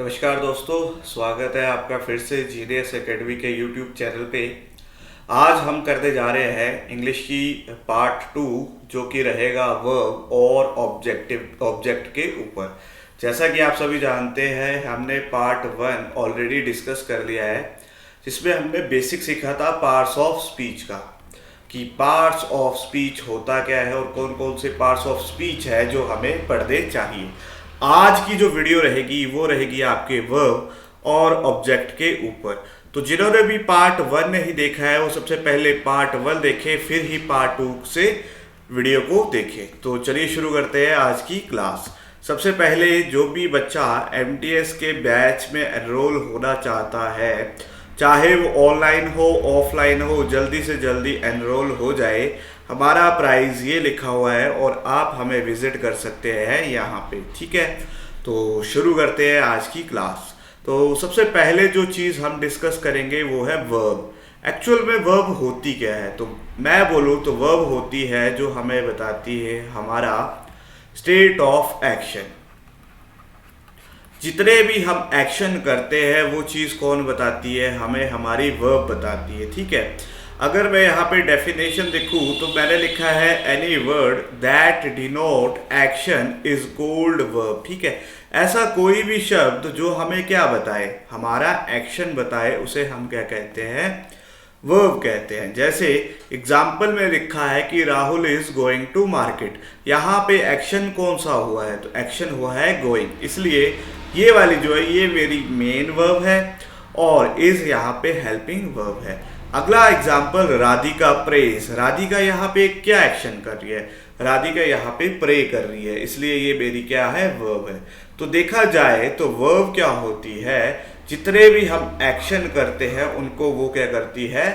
नमस्कार दोस्तों, स्वागत है आपका फिर से जीनियस एकेडमी के यूट्यूब चैनल पे। आज हम करने जा रहे हैं इंग्लिश की पार्ट 2, जो कि रहेगा वर्ब और ऑब्जेक्ट के ऊपर। जैसा कि आप सभी जानते हैं, हमने पार्ट 1 ऑलरेडी डिस्कस कर लिया है, जिसमें हमने बेसिक सीखा था पार्ट्स ऑफ स्पीच का, कि पार्ट्स ऑफ स्पीच होता क्या है और कौन कौन से पार्ट्स ऑफ स्पीच है जो हमें पढ़ने चाहिए। आज की जो वीडियो रहेगी वो रहेगी आपके वर्ब और ऑब्जेक्ट के ऊपर। तो जिन्होंने भी पार्ट 1 नहीं देखा है वो सबसे पहले पार्ट 1 देखे, फिर ही पार्ट 2 से वीडियो को देखे। तो चलिए शुरू करते हैं आज की क्लास। सबसे पहले जो भी बच्चा एमटीएस के बैच में एनरोल होना चाहता है, चाहे वो ऑनलाइन हो ऑफलाइन हो, जल्दी से जल्दी एनरोल हो जाए। हमारा प्राइस ये लिखा हुआ है और आप हमें विजिट कर सकते हैं यहाँ पे, ठीक है। तो शुरू करते हैं आज की क्लास। तो सबसे पहले जो चीज़ हम डिस्कस करेंगे वो है वर्ब। एक्चुअल में वर्ब होती क्या है? तो मैं बोलूँ तो वर्ब होती है जो हमें बताती है हमारा स्टेट ऑफ एक्शन। जितने भी हम एक्शन करते हैं वो चीज़ कौन बताती है? हमें हमारी वर्ब बताती है, ठीक है। अगर मैं यहाँ पे डेफिनेशन देखूँ तो मैंने लिखा है any word that denote action is called verb, ठीक है। ऐसा कोई भी शब्द जो हमें क्या बताए, हमारा एक्शन बताए, उसे हम क्या कहते हैं? वर्ब कहते हैं। जैसे एग्जाम्पल में लिखा है कि Rahul is going to market. यहाँ पे एक्शन कौन सा हुआ है? तो एक्शन हुआ है गोइंग, इसलिए ये वाली जो है ये मेरी मेन वर्ब है और इज यहाँ पे हेल्पिंग वर्ब है। अगला एग्जाम्पल राधिका प्रेज। राधिका यहाँ पे क्या एक्शन कर रही है? राधिका यहाँ पे प्रे कर रही है, इसलिए ये मेरी क्या है? वर्ब है। तो देखा जाए तो वर्ब क्या होती है? जितने भी हम एक्शन करते हैं उनको वो क्या करती है?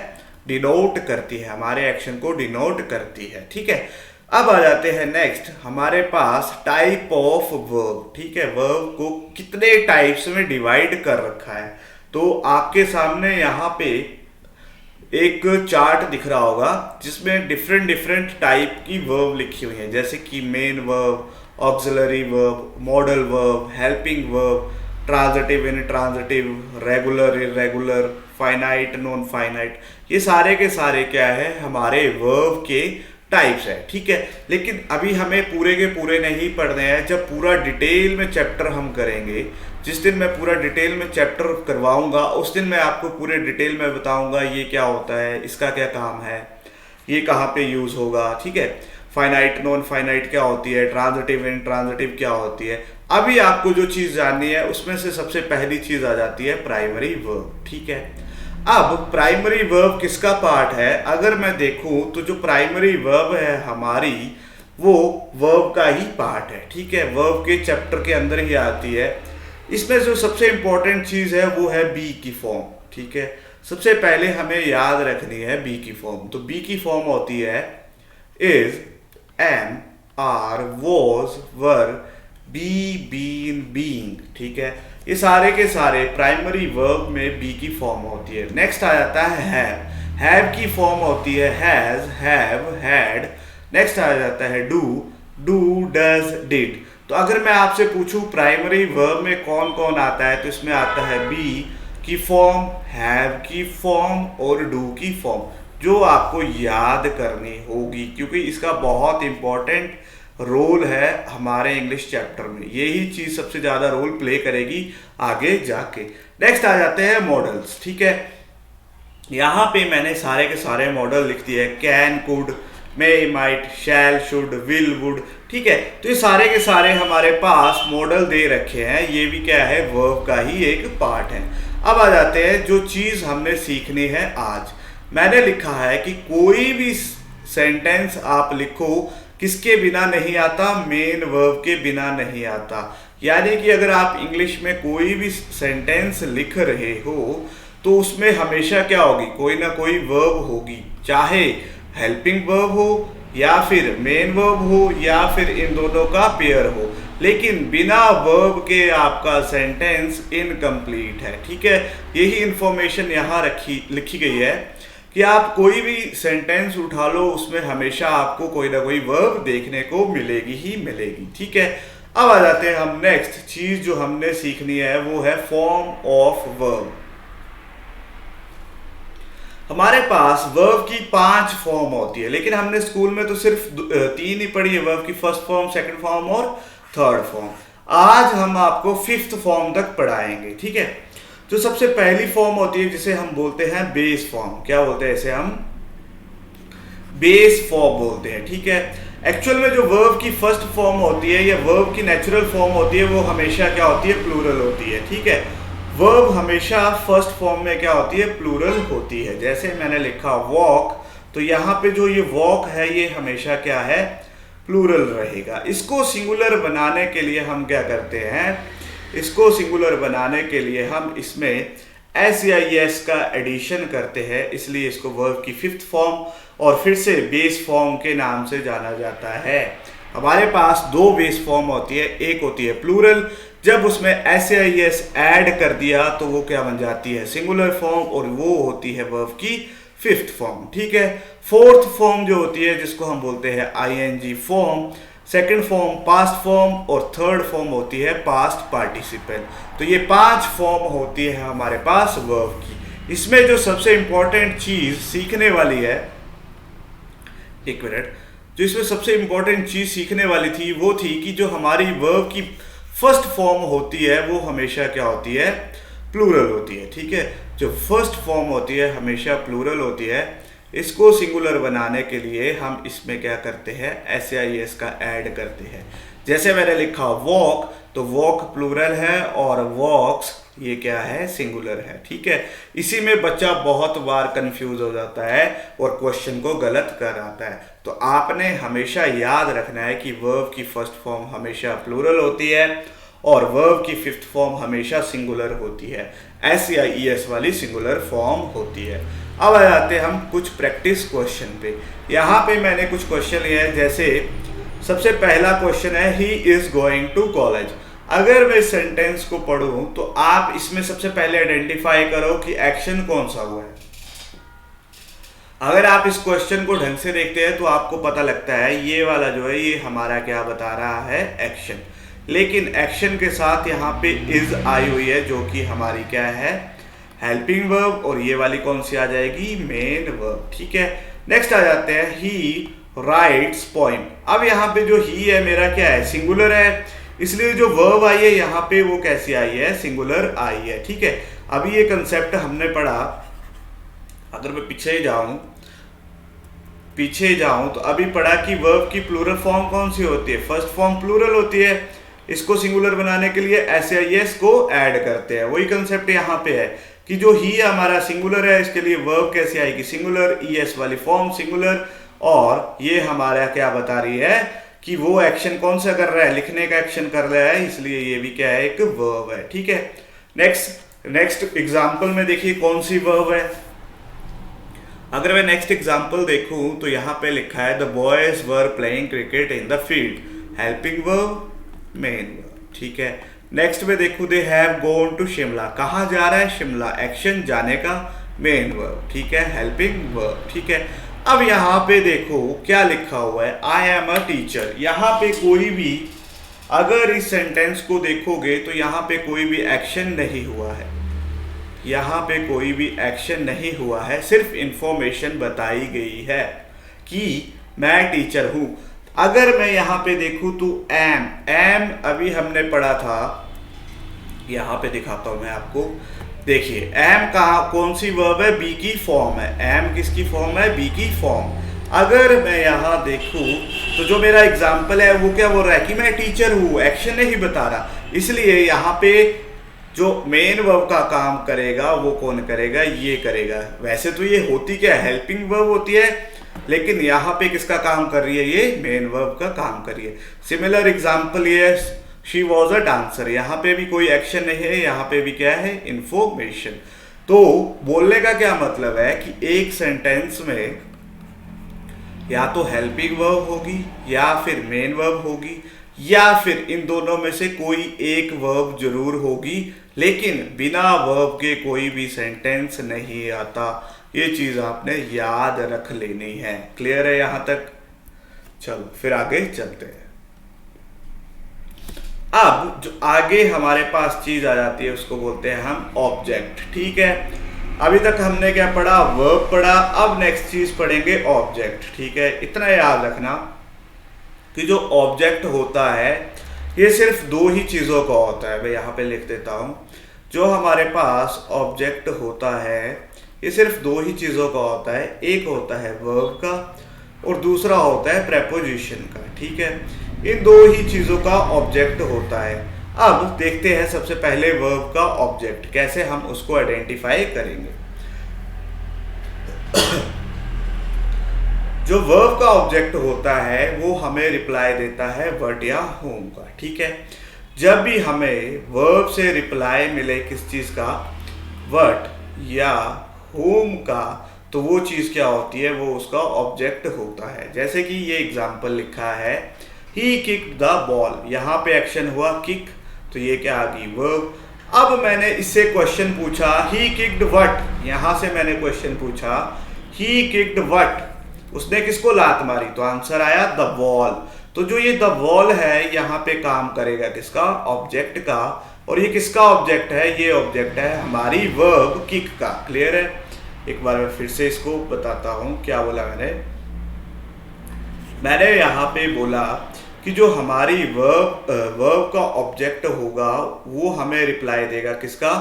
डिनोट करती है, हमारे एक्शन को डिनोट करती है, ठीक है। अब आ जाते हैं नेक्स्ट, हमारे पास टाइप ऑफ वर्ब, ठीक है। वर्ब को कितने टाइप्स में डिवाइड कर रखा है? तो आपके सामने यहाँ पे एक चार्ट दिख रहा होगा जिसमें डिफरेंट टाइप की वर्ब लिखी हुई है, जैसे कि main verb, auxiliary verb, modal verb, helping verb, transitive intransitive, regular irregular, finite non finite. ये सारे के सारे क्या है? हमारे वर्ब के टाइप्स है, ठीक है। लेकिन अभी हमें पूरे के पूरे नहीं पढ़ने हैं। जब पूरा डिटेल में चैप्टर हम करेंगे, जिस दिन मैं पूरा डिटेल में चैप्टर करवाऊंगा उस दिन मैं आपको पूरे डिटेल में बताऊंगा ये क्या होता है, इसका क्या काम है, ये कहाँ पे यूज होगा, ठीक है। फाइनाइट नॉन फाइनाइट क्या होती है, ट्रांजिटिव इंट्रांजिटिव क्या होती है। अभी आपको जो चीज़ जाननी है उसमें से सबसे पहली चीज़ आ जाती है प्राइमरी वर्ब, ठीक है। अब प्राइमरी वर्ब किसका पार्ट है? अगर मैं देखूं तो जो प्राइमरी वर्ब है हमारी, वो वर्ब का ही पार्ट है, ठीक है। वर्ब के चैप्टर के अंदर ही आती है। इसमें जो सबसे इंपॉर्टेंट चीज़ है वो है बी की फॉर्म, ठीक है। सबसे पहले हमें याद रखनी है बी की फॉर्म। तो बी की फॉर्म होती है is, am, are, was, were, be, been, being, ठीक है। ये सारे के सारे प्राइमरी वर्ब में बी की फॉर्म होती है। नेक्स्ट आ जाता है हैव। हैव की फॉर्म होती है हैज, हैव, हैड। नेक्स्ट आ जाता है डू, डू, डज, डिड। तो अगर मैं आपसे पूछूं प्राइमरी वर्ब में कौन कौन आता है, तो इसमें आता है बी की फॉर्म, हैव की फॉर्म और डू की फॉर्म, जो आपको याद करनी होगी क्योंकि इसका बहुत इंपॉर्टेंट रोल है हमारे इंग्लिश चैप्टर में। यही चीज सबसे ज्यादा रोल प्ले करेगी आगे जाके। नेक्स्ट आ जाते हैं मॉडल्स, ठीक है। यहाँ पे मैंने सारे के सारे मॉडल लिख दिए, can, could, may, might, shall, should, will, would, ठीक है। तो ये सारे के सारे हमारे पास मॉडल दे रखे हैं, ये भी क्या है? वर्ब का ही एक पार्ट है। अब आ जाते हैं जो चीज हमने सीखनी है आज। मैंने लिखा है कि कोई भी सेंटेंस आप लिखो, किसके बिना नहीं आता? मेन वर्ब के बिना नहीं आता। यानी कि अगर आप इंग्लिश में कोई भी सेंटेंस लिख रहे हो तो उसमें हमेशा क्या होगी? कोई ना कोई वर्ब होगी, चाहे हेल्पिंग वर्ब हो या फिर मेन वर्ब हो या फिर इन दोनों का पेयर हो। लेकिन बिना वर्ब के आपका सेंटेंस इनकम्प्लीट है, ठीक है। यही इंफॉर्मेशन यहाँ लिखी गई है कि आप कोई भी सेंटेंस उठा लो उसमें हमेशा आपको कोई ना कोई वर्ब देखने को मिलेगी ही मिलेगी, ठीक है। अब आ जाते हैं हम नेक्स्ट चीज जो हमने सीखनी है, वो है फॉर्म ऑफ वर्ब। हमारे पास वर्ब की 5 फॉर्म होती है, लेकिन हमने स्कूल में तो सिर्फ 3 ही पढ़ी है, वर्ब की फर्स्ट फॉर्म, सेकंड फॉर्म और थर्ड फॉर्म। आज हम आपको 5th फॉर्म तक पढ़ाएंगे, ठीक है। जो सबसे पहली फॉर्म होती है जिसे हम बोलते हैं बेस फॉर्म। क्या बोलते हैं इसे हम? बेस फॉर्म बोलते हैं, ठीक है। एक्चुअल में जो वर्ब की फर्स्ट फॉर्म होती है या वर्ब की नेचुरल फॉर्म होती है, वो हमेशा क्या होती है? प्लूरल होती है, ठीक है। वर्ब हमेशा फर्स्ट फॉर्म में क्या होती है? प्लूरल होती है। जैसे मैंने लिखा वॉक, तो यहाँ पे जो ये वॉक है ये हमेशा क्या है? प्लूरल रहेगा। इसको सिंगुलर बनाने के लिए हम क्या करते हैं? इसको सिंगुलर बनाने के लिए हम इसमें एस या एस का एडिशन करते हैं, इसलिए इसको वर्ब की 5th फॉर्म और फिर से बेस फॉर्म के नाम से जाना जाता है। हमारे पास 2 बेस फॉर्म होती है, एक होती है प्लूरल, जब उसमें एस या एस ऐड कर दिया तो वो क्या बन जाती है? सिंगुलर फॉर्म, और वो होती है वर्ब की 5th फॉर्म, ठीक है। 4th फॉर्म जो होती है जिसको हम बोलते हैं ING form, second form past form और थर्ड फॉर्म होती है पास्ट पार्टिसिपल। तो ये 5 फॉर्म होती है हमारे पास वर्ब की। इसमें जो सबसे इंपॉर्टेंट चीज सीखने वाली है, एक मिनट, जो इसमें सबसे इंपॉर्टेंट चीज सीखने वाली थी वो थी कि जो हमारी वर्ब की फर्स्ट फॉर्म होती है वो हमेशा क्या होती है? प्लूरल होती है, ठीक है। जो फर्स्ट फॉर्म होती है हमेशा प्लूरल होती है। इसको सिंगुलर बनाने के लिए हम इसमें क्या करते हैं? एस या एस का ऐड करते हैं। जैसे मैंने लिखा वॉक, तो वॉक प्लूरल है और वॉक्स ये क्या है? सिंगुलर है, ठीक है। इसी में बच्चा बहुत बार कंफ्यूज हो जाता है और क्वेश्चन को गलत कर आता है। तो आपने हमेशा याद रखना है कि वर्ब की फर्स्ट फॉर्म हमेशा प्लूरल होती है और वर्ब की 5th फॉर्म हमेशा सिंगुलर होती है, एस या एस वाली सिंगुलर फॉर्म होती है। अब आ जाते हैं हम कुछ प्रैक्टिस क्वेश्चन पे। यहाँ पे मैंने कुछ क्वेश्चन लिए हैं। जैसे सबसे पहला क्वेश्चन है he is going to college. अगर मैं सेंटेंस को पढ़ूं तो आप इसमें सबसे पहले आइडेंटिफाई करो कि एक्शन कौन सा हुआ है। अगर आप इस क्वेश्चन को ढंग से देखते हैं तो आपको पता लगता है ये वाला जो है ये हमारा क्या बता रहा है? एक्शन। लेकिन एक्शन के साथ यहाँ पे इज आई हुई है जो कि हमारी क्या है? हेल्पिंग वर्ब, और ये वाली कौन सी आ जाएगी? मेन वर्ब, ठीक है। नेक्स्ट आ जाते हैं ही राइट्स पोएम। अब यहाँ पे जो ही है मेरा क्या है? सिंगुलर है, इसलिए जो वर्ब आई है यहाँ पे वो कैसी आई है? सिंगुलर आई है, ठीक है। अभी ये कंसेप्ट हमने पढ़ा। अगर मैं पीछे जाऊं तो अभी पढ़ा कि वर्ब की प्लूरल फॉर्म कौन सी होती है? फर्स्ट फॉर्म प्लूरल होती है। इसको सिंगुलर बनाने के लिए एस या एस को ऐड करते हैं। वही कंसेप्ट यहाँ पे है कि जो ही हमारा सिंगुलर है, इसके लिए वर्ब कैसे आएगी? सिंगुलर, ईएस वाली फॉर्म सिंगुलर, और ये हमारा क्या बता रही है कि वो एक्शन कौन सा कर रहा है? लिखने का एक्शन कर रहा है, इसलिए ये भी क्या है? एक वर्ब है, ठीक है। नेक्स्ट एग्जांपल में देखिए कौन सी वर्ब है। अगर मैं नेक्स्ट एग्जांपल देखूं तो यहाँ पे लिखा है the boys were playing cricket in the field. Helping verb, main verb, ठीक है। नेक्स्ट में देखूं they have gone to Shimla. कहाँ जा रहा है? शिमला, एक्शन जाने का, मेन वर्ब, ठीक है, हेल्पिंग वर्ब, ठीक है। अब यहाँ पे देखो क्या लिखा हुआ है? I am a teacher. यहाँ पे कोई भी, अगर इस सेंटेंस को देखोगे तो यहाँ पे कोई भी एक्शन नहीं हुआ है। यहाँ पे कोई भी एक्शन नहीं हुआ है, सिर्फ इंफॉर्मेशन बताई गई है कि मैं टीचर हूँ। अगर मैं यहाँ पे देखूँ तो एम अभी हमने पढ़ा था, यहाँ पे दिखाता हूँ मैं आपको। देखिए एम कहाँ, कौन सी वर्ब है? बी की फॉर्म है। एम किसकी फॉर्म है? बी की फॉर्म। अगर मैं यहाँ देखूँ तो जो मेरा एग्जाम्पल है वो क्या बोल रहा है कि मैं टीचर हूँ, एक्शन नहीं बता रहा। इसलिए यहाँ पे जो मेन वर्ब का काम करेगा वो कौन करेगा? ये करेगा। वैसे तो ये होती क्या है? हेल्पिंग वर्ब होती है, लेकिन यहाँ पे किसका काम कर रही है? ये मेन वर्ब का काम कर रही है। सिमिलर एग्जाम्पल ये शी वॉज अ डांसर। यहाँ पे भी कोई एक्शन नहीं है, यहाँ पे भी क्या है? इंफॉर्मेशन। तो बोलने का क्या मतलब है कि एक सेंटेंस में या तो हेल्पिंग वर्ब होगी या फिर मेन वर्ब होगी या फिर इन दोनों में से कोई एक वर्ब जरूर होगी, लेकिन बिना वर्ब के कोई भी सेंटेंस नहीं आता। ये चीज आपने याद रख लेनी है। क्लियर है यहाँ तक? चलो फिर आगे चलते हैं। अब जो आगे हमारे पास चीज आ जाती है उसको बोलते हैं हम ऑब्जेक्ट। ठीक है, अभी तक हमने क्या पढ़ा, वर्ब पढ़ा, अब नेक्स्ट चीज पढ़ेंगे ऑब्जेक्ट। ठीक है, इतना याद रखना कि जो ऑब्जेक्ट होता है ये सिर्फ दो ही चीजों का होता है। मैं यहाँ पे लिख देता हूँ, जो हमारे पास ऑब्जेक्ट होता है ये सिर्फ दो ही चीजों का होता है, एक होता है वर्ब का और दूसरा होता है प्रेपोजिशन का। ठीक है, इन दो ही चीजों का ऑब्जेक्ट होता है। अब देखते हैं सबसे पहले वर्ब का ऑब्जेक्ट, कैसे हम उसको आइडेंटिफाई करेंगे। जो वर्ब का ऑब्जेक्ट होता है वो हमें रिप्लाई देता है व्हाट या होम का। ठीक है, जब भी हमें वर्ब से रिप्लाई मिले किस चीज का, व्हाट या होम का, तो वो चीज क्या होती है, वो उसका ऑब्जेक्ट होता है। जैसे कि ये एग्जांपल लिखा है, ही किक्ड द बॉल, यहाँ पे एक्शन हुआ किक, तो ये क्या आ गई, वर्ब। अब मैंने इससे क्वेश्चन पूछा, ही किक्ड व्हाट, यहाँ से मैंने क्वेश्चन पूछा ही किक्ड व्हाट, उसने किसको लात मारी, तो आंसर आया द बॉल। तो जो ये द बॉल है यहाँ पे काम करेगा किसका, ऑब्जेक्ट का। और ये किसका ऑब्जेक्ट है, ये ऑब्जेक्ट है हमारी वर्ब किक का। क्लियर है, एक बार मैं फिर से इसको बताता हूँ क्या बोला मैंने यहाँ पे बोला कि जो हमारी वर्ब का ऑब्जेक्ट होगा वो हमें रिप्लाई देगा किसका,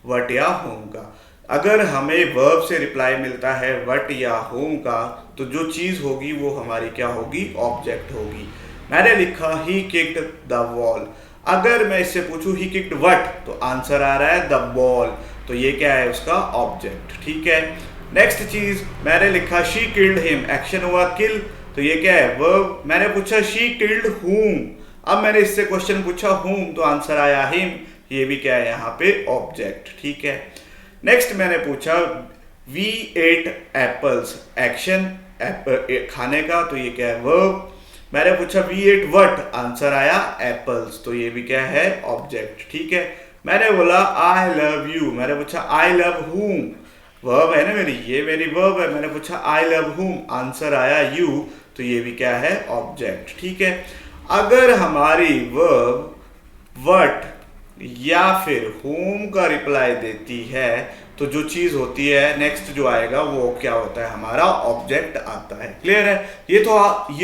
व्हाट या होम का। अगर हमें वर्ब से रिप्लाई मिलता है व्हाट या होम का, तो जो चीज होगी वो हमारी क्या होगी, ऑब्जेक्ट होगी। मैंने लिखा ही किक्ड द बॉल, अगर मैं इससे पूछूं ही किक्ड व्हाट, तो आंसर आ रहा है द बॉल, तो ये क्या है उसका ऑब्जेक्ट। ठीक है, नेक्स्ट चीज मैंने लिखा शी किल्ड हिम, एक्शन हुआ किल, तो ये क्या है, वर्ब। मैंने पूछा शी किल्ड हूम, अब मैंने इससे क्वेश्चन पूछा हूम, तो आंसर आया हिम, ये भी क्या है यहाँ पे ऑब्जेक्ट। ठीक है, नेक्स्ट मैंने पूछा वी एट एप्पल्स, एक्शन खाने का, तो ये क्या है, वर्ब। मैंने पूछा वी एट व्हाट, आंसर आया एप्पल्स, तो ये भी क्या है ऑब्जेक्ट। ठीक है, मैंने बोला आई लव यू, मैंने पूछा आई लव हूम, वर्ब है ना मेरी, ये मेरी वर्ब है। मैंने पूछा आई लव हूम, आंसर आया यू, तो ये भी क्या है ऑब्जेक्ट। ठीक है, अगर हमारी वर्ब व्हाट या फिर होम का रिप्लाई देती है तो जो चीज होती है नेक्स्ट जो आएगा वो क्या होता है, हमारा ऑब्जेक्ट आता है। क्लियर है, ये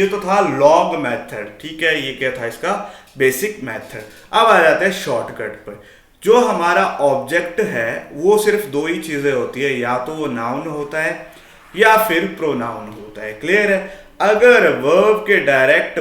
तो था लॉन्ग मेथड। ठीक है, ये क्या था इसका बेसिक मेथड। अब आ जाते हैं शॉर्टकट पर। जो हमारा ऑब्जेक्ट है वो सिर्फ दो ही चीजें होती है, या तो वो नाउन होता है या फिर प्रोनाउन होता है। क्लियर है, अगर वर्ब के डायरेक्ट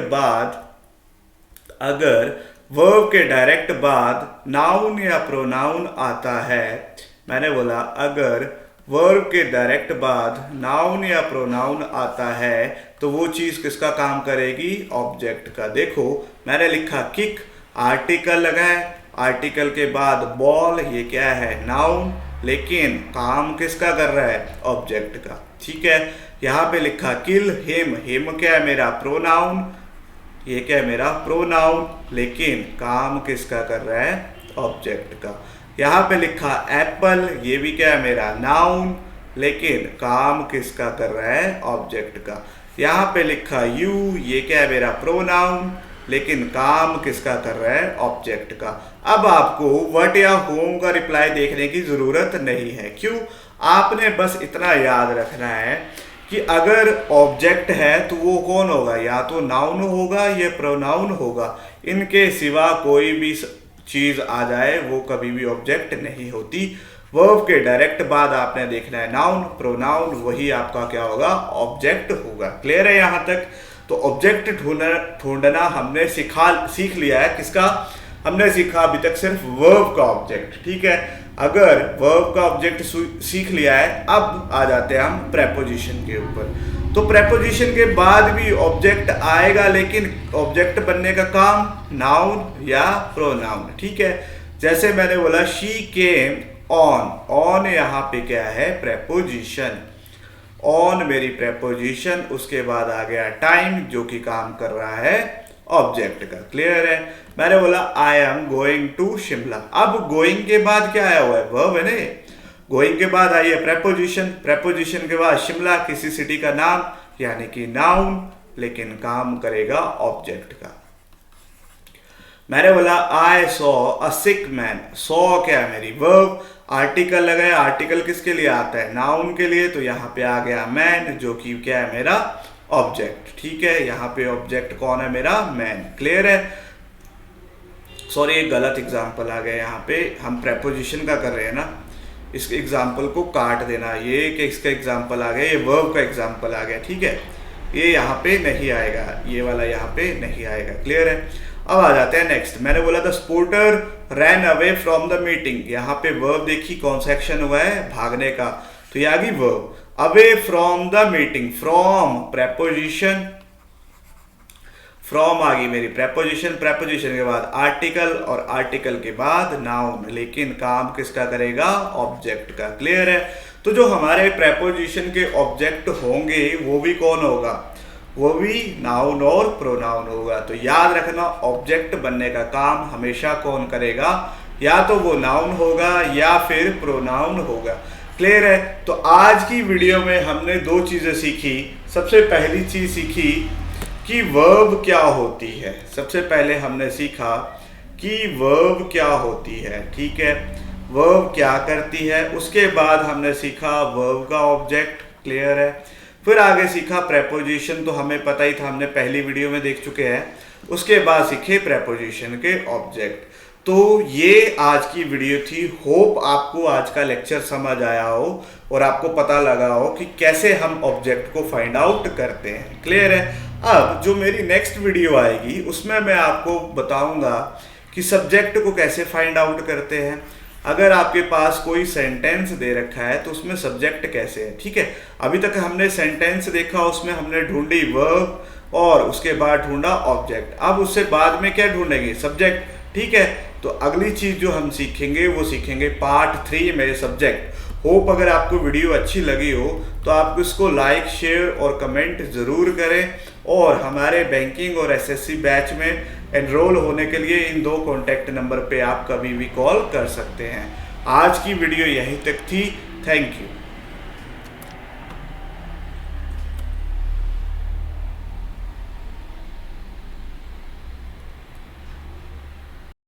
बाद नाउन या प्रोनाउन आता है, मैंने बोला अगर वर्ब के डायरेक्ट बाद नाउन या प्रोनाउन आता है तो वो चीज किसका काम करेगी, ऑब्जेक्ट का। देखो मैंने लिखा किक, आर्टिकल लगा है, आर्टिकल के बाद बॉल, ये क्या है नाउन, लेकिन काम किसका कर रहा है, ऑब्जेक्ट का। ठीक है, यहाँ पे लिखा किल हिम, हिम क्या है मेरा प्रोनाउन, ये क्या है मेरा प्रोनाउन, लेकिन काम किसका कर रहा है, ऑब्जेक्ट का। यहाँ पे लिखा एप्पल, ये भी क्या है मेरा नाउन, लेकिन काम किसका कर रहा है, ऑब्जेक्ट का। यहाँ पे लिखा यू, ये क्या है मेरा प्रोनाउन, लेकिन काम किसका कर रहा है, ऑब्जेक्ट का। अब आपको व्हाट या होम का रिप्लाई देखने की जरूरत नहीं है। क्यों, आपने बस इतना याद रखना है कि अगर ऑब्जेक्ट है तो वो कौन होगा, या तो नाउन होगा या प्रोनाउन होगा, इनके सिवा कोई भी चीज आ जाए वो कभी भी ऑब्जेक्ट नहीं होती। वर्ब के डायरेक्ट बाद आपने देखना है नाउन प्रोनाउन, वही आपका क्या होगा, ऑब्जेक्ट होगा। क्लियर है यहाँ तक। तो ऑब्जेक्ट ढूंढना हमने सीख लिया है, किसका हमने सीखा अभी तक, सिर्फ वर्ब का ऑब्जेक्ट। ठीक है, अगर वर्ब का ऑब्जेक्ट सीख लिया है, अब आ जाते हैं हम प्रेपोजिशन के ऊपर। तो प्रेपोजिशन के बाद भी ऑब्जेक्ट आएगा, लेकिन ऑब्जेक्ट बनने का काम नाउन या प्रोनाउन। ठीक है, जैसे मैंने बोला शी केम ऑन, ऑन यहाँ पे क्या है, प्रेपोजिशन, ऑन मेरी प्रेपोजिशन, उसके बाद आ गया टाइम जो कि काम कर रहा है ऑब्जेक्ट का। क्लियर है, मैंने बोला I am going to Shimla, अब गोइंग के बाद क्या आया हुआ है, वर्ब है ना, गोइंग के बाद आई है प्रेपोजिशन, प्रेपोजिशन के बाद शिमला किसी सिटी का नाम यानी कि नाउन, लेकिन काम करेगा ऑब्जेक्ट का। मैंने बोला I saw a sick man, saw क्या है मेरी वर्ब, आर्टिकल लगाया, आर्टिकल किसके लिए आता है, नाउन के लिए, तो यहाँ पे आ गया मैन जो कि क्या है मेरा ऑब्जेक्ट। ठीक है, यहाँ पे ऑब्जेक्ट कौन है मेरा, मैन। क्लियर है। सॉरी एक गलत एग्जाम्पल आ गया, यहाँ पे हम प्रेपोजिशन का कर रहे हैं ना, इस एग्जाम्पल को काट देना, ये कि इसका एग्जाम्पल आ गया, ये वर्ब का एग्जाम्पल आ गया। ठीक है, ये यहाँ पे नहीं आएगा, ये वाला यहाँ पे नहीं आएगा। क्लियर है। अब आ जाते हैं नेक्स्ट। मैंने बोला the Sportster ran away from the meeting, यहाँ पे वर्ब देखी कौन सा एक्शन हुआ है, भागने का, तो ये आ गई verb. Away from the meeting, from preposition, from आ गई मेरी प्रेपोजिशन, प्रेपोजिशन के बाद आर्टिकल और आर्टिकल के बाद नाउन, लेकिन काम किसका करेगा, ऑब्जेक्ट का। क्लियर है। तो जो हमारे प्रेपोजिशन के ऑब्जेक्ट होंगे वो भी कौन होगा, वो भी नाउन और प्रोनाउन होगा। तो याद रखना ऑब्जेक्ट बनने का काम हमेशा कौन करेगा, या तो वो नाउन होगा या फिर प्रोनाउन होगा। क्लियर है। तो आज की वीडियो में हमने दो चीजें सीखी। सबसे पहली चीज सीखी कि वर्ब क्या होती है, सबसे पहले हमने सीखा कि वर्ब क्या होती है। ठीक है, वर्ब क्या करती है। उसके बाद हमने सीखा वर्ब का ऑब्जेक्ट। क्लियर है। फिर आगे सीखा प्रेपोजिशन, तो हमें पता ही था, हमने पहली वीडियो में देख चुके हैं। उसके बाद सीखे प्रेपोजिशन के ऑब्जेक्ट। तो ये आज की वीडियो थी। होप आपको आज का लेक्चर समझ आया हो और आपको पता लगा हो कि कैसे हम ऑब्जेक्ट को फाइंड आउट करते हैं। क्लियर है। अब जो मेरी नेक्स्ट वीडियो आएगी उसमें मैं आपको बताऊंगा कि सब्जेक्ट को कैसे फाइंड आउट करते हैं। अगर आपके पास कोई सेंटेंस दे रखा है तो उसमें सब्जेक्ट कैसे है। ठीक है, अभी तक हमने सेंटेंस देखा, उसमें हमने ढूंढी वर्ब और उसके बाद ढूंढा ऑब्जेक्ट। अब उससे बाद में क्या ढूंढेंगे, सब्जेक्ट। ठीक है, तो अगली चीज जो हम सीखेंगे वो सीखेंगे पार्ट 3 में सब्जेक्ट। होप अगर आपको वीडियो अच्छी लगी हो तो आप इसको लाइक, शेयर और कमेंट ज़रूर करें। और हमारे बैंकिंग और एसएससी बैच में एनरोल होने के लिए इन 2 कॉन्टैक्ट नंबर पे आप कभी भी कॉल कर सकते हैं। आज की वीडियो यहीं तक थी। Thank you.